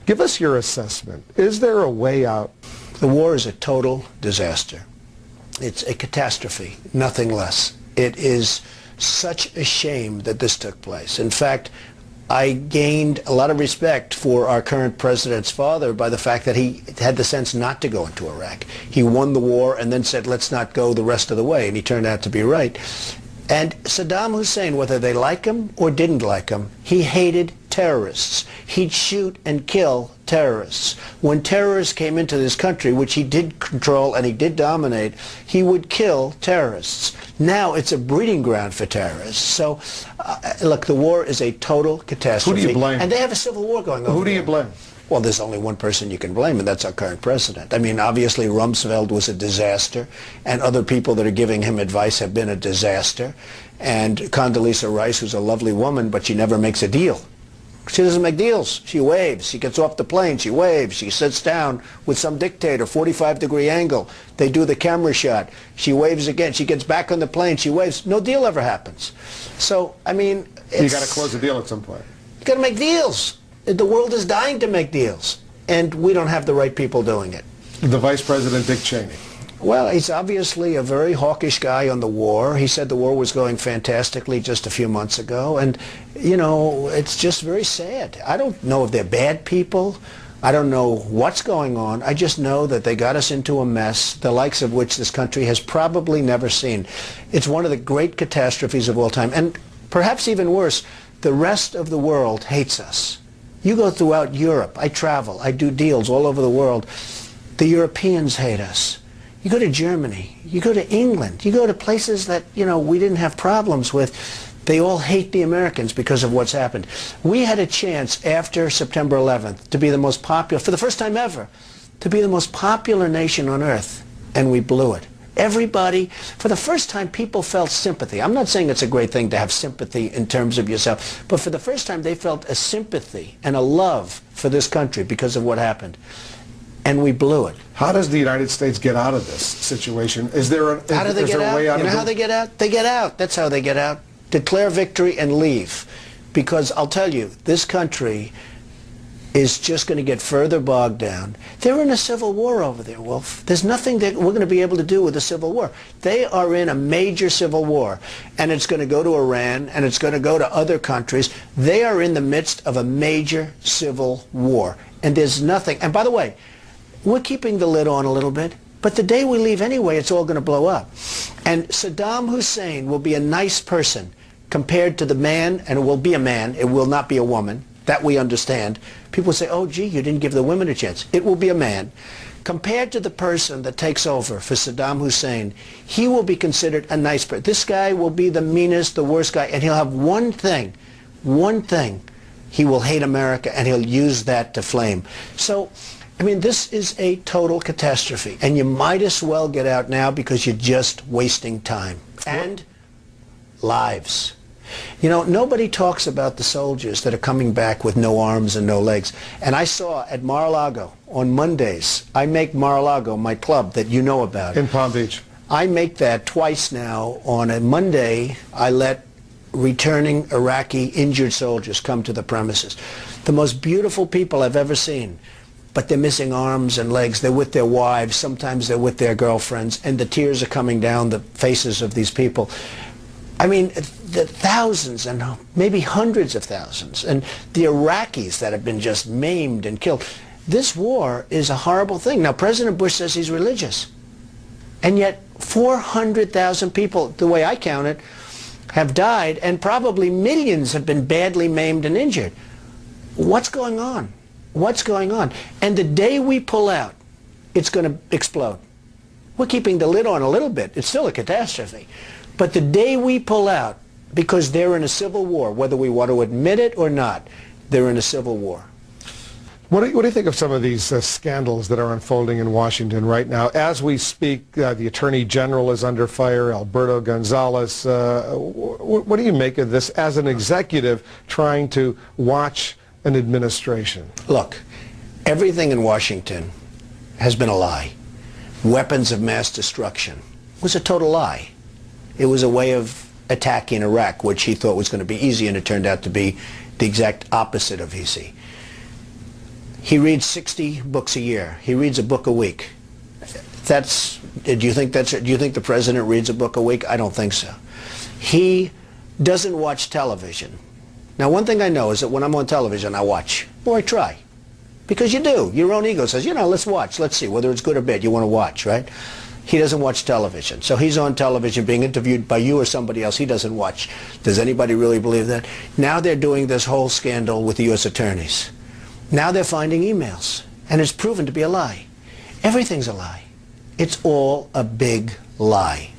Give us your assessment. Is there a way out? The war is a total disaster. It's a catastrophe, nothing less. It is such a shame that this took place. In fact, I gained a lot of respect for our current president's father by the fact that he had the sense not to go into Iraq. He won the war and then said, let's not go the rest of the way, and he turned out to be right. And Saddam Hussein, whether they like him or didn't like him, he hated terrorists. He'd shoot and kill terrorists. When terrorists came into this country, which he did control and he did dominate, he would kill terrorists. Now it's a breeding ground for terrorists. So, look, the war is a total catastrophe. Who do you blame? And they have a civil war going on. Who do you blame? Well, there's only one person you can blame, and that's our current president. I mean, obviously, Rumsfeld was a disaster, and other people that are giving him advice have been a disaster. And Condoleezza Rice, who's a lovely woman, but she never makes a deal. She doesn't make deals. She waves. She gets off the plane. She waves. She sits down with some dictator, 45-degree angle. They do the camera shot. She waves again. She gets back on the plane. She waves. No deal ever happens. So, I mean, You got to close the deal at some point. You got to make deals. The world is dying to make deals, and we don't have the right people doing it. The Vice President, Dick Cheney. Well, he's obviously a very hawkish guy on the war. He said the war was going fantastically just a few months ago, and, you know, it's just very sad. I don't know if they're bad people. I don't know what's going on. I just know that they got us into a mess, the likes of which this country has probably never seen. It's one of the great catastrophes of all time, and perhaps even worse, the rest of the world hates us. You go throughout Europe. I travel. I do deals all over the world. The Europeans hate us. You go to Germany. You go to England. You go to places that, you know, we didn't have problems with. They all hate the Americans because of what's happened. We had a chance after September 11th to be the most popular, for the first time ever, to be the most popular nation on earth, and we blew it. Everybody, for the first time, people felt sympathy. I'm not saying it's a great thing to have sympathy in terms of yourself, but for the first time they felt a sympathy and a love for this country because of what happened. And we blew it. How does the United States get out of this situation? Is there a, how do they get out? way out you know of how they get out? They get out. That's how they get out. Declare victory and leave. Because I'll tell you, this country is just going to get further bogged down. They're in a civil war over there, Wolf. There's nothing that we're going to be able to do with a civil war. They are in a major civil war, and it's going to go to Iran, and it's going to go to other countries. They are in the midst of a major civil war, and there's nothing. And by the way, we're keeping the lid on a little bit, but the day we leave anyway, it's all going to blow up. And Saddam Hussein will be a nice person compared to the man, and it will be a man, it will not be a woman. That we understand. People say, oh, gee, you didn't give the women a chance. It will be a man. Compared to the person that takes over for Saddam Hussein, he will be considered a nice person. This guy will be the meanest, the worst guy, and he'll have one thing. He will hate America, and he'll use that to flame. So, I mean, this is a total catastrophe, and you might as well get out now because you're just wasting time. And lives. You know, nobody talks about the soldiers that are coming back with no arms and no legs. And I saw at Mar-a-Lago on Mondays, I make Mar-a-Lago my club that you know about. In Palm Beach. I make that twice now. On a Monday, I let returning Iraqi injured soldiers come to the premises. The most beautiful people I've ever seen. But they're missing arms and legs. They're with their wives. Sometimes they're with their girlfriends. And the tears are coming down the faces of these people. I mean, the thousands and maybe hundreds of thousands, and the Iraqis that have been just maimed and killed. This war is a horrible thing. Now, President Bush says he's religious, and yet 400,000 people, the way I count it, have died, and probably millions have been badly maimed and injured. What's going on? What's going on? And the day we pull out, it's going to explode. We're keeping the lid on a little bit. It's still a catastrophe. But the day we pull out, because they're in a civil war, whether we want to admit it or not, they're in a civil war. What do you think of some of these scandals that are unfolding in Washington right now? As we speak, the Attorney General is under fire, Alberto Gonzales. What do you make of this as an executive trying to watch an administration? Look, everything in Washington has been a lie. Weapons of mass destruction was a total lie. It was a way of attacking Iraq, which he thought was going to be easy, and it turned out to be the exact opposite of easy. He reads 60 books a year. He reads a book a week. Do you think the president reads a book a week? I don't think so. He doesn't watch television. Now, one thing I know is that when I'm on television, I watch, or I try. Because you do. Your own ego says, let's watch. Let's see whether it's good or bad. You want to watch, right? He doesn't watch television. So he's on television being interviewed by you or somebody else. He doesn't watch. Does anybody really believe that? Now they're doing this whole scandal with the U.S. attorneys. Now they're finding emails. And it's proven to be a lie. Everything's a lie. It's all a big lie.